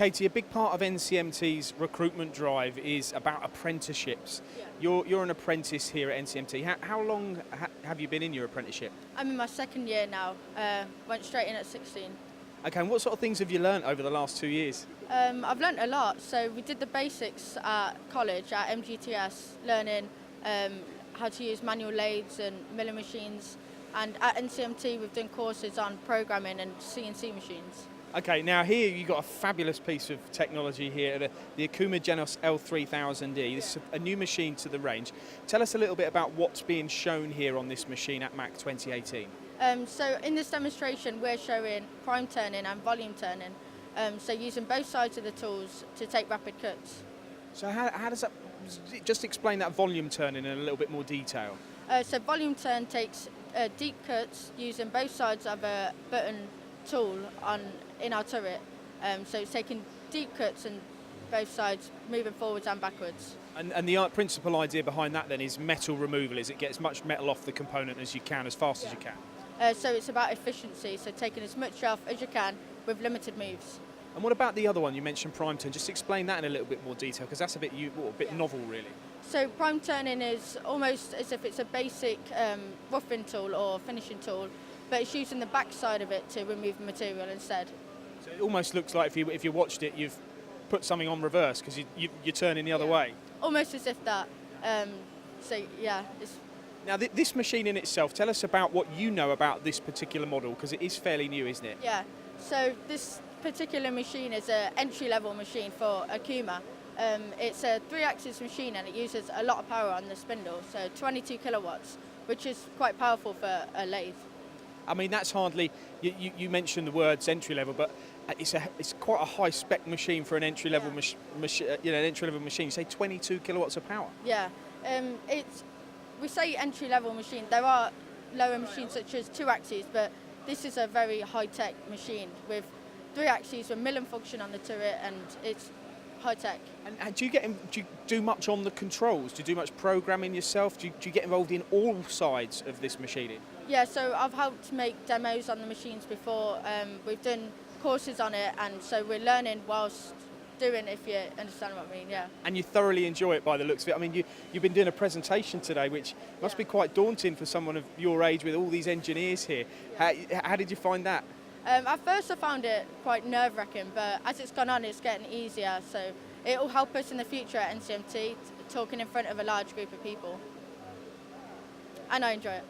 Katie, a big part of NCMT's recruitment drive is about apprenticeships. Yeah. You're an apprentice here at NCMT. How long have you been in your apprenticeship? I'm in my second year now. Went straight in at 16. Okay, and what sort of things have you learnt over the last 2 years? I've learnt a lot. So we did the basics at college at MGTS, learning how to use manual lathes and milling machines. And at NCMT we've done courses on programming and CNC machines. Okay, now here you've got a fabulous piece of technology here, the OKUMA Genos L3000. This is a new machine to the range. Tell us a little bit about what's being shown here on this machine at MACH 2018. So in this demonstration we're showing prime turning and volume turning, so using both sides of the tools to take rapid cuts. So how does that, just explain that volume turning in a little bit more detail. So volume turn takes deep cuts using both sides of a button tool in our turret. So it's taking deep cuts and both sides, moving forwards and backwards. And the principal idea behind that then is metal removal, is it get as much metal off the component as you can, as fast as you can? So it's about efficiency, so taking as much off as you can with limited moves. And what about the other one you mentioned, prime turn? Just explain that in a little bit more detail, because that's a bit novel really. So prime turning is almost as if it's a basic roughing tool or finishing tool, but it's using the back side of it to remove the material instead. So it almost looks like if you watched it, you've put something on reverse because you're turning the other way. Almost as if that. So yeah. Now this machine in itself, tell us about what you know about this particular model, because it is fairly new, isn't it? Yeah. So this particular machine is an entry-level machine for OKUMA. It's a 3-axis machine and it uses a lot of power on the spindle, so 22 kilowatts, which is quite powerful for a lathe. I mean, that's hardly, you mentioned the words entry-level, but it's quite a high-spec machine for an entry-level machine. You say 22 kilowatts of power. Yeah, we say entry-level machine. There are lower machines such as 2 axes, but this is a very high-tech machine with 3 axes with milling function on the turret, and it's high-tech. And do you do much on the controls? Do you do much programming yourself? Do you get involved in all sides of this machining? Yeah, so I've helped make demos on the machines before. We've done courses on it, and so we're learning whilst doing, if you understand what I mean, yeah. And you thoroughly enjoy it by the looks of it. I mean, you've been doing a presentation today, which must be quite daunting for someone of your age with all these engineers here. Yeah. How did you find that? At first I found it quite nerve-wracking, but as it's gone on it's getting easier, so it will help us in the future at NCMT, talking in front of a large group of people. And I enjoy it.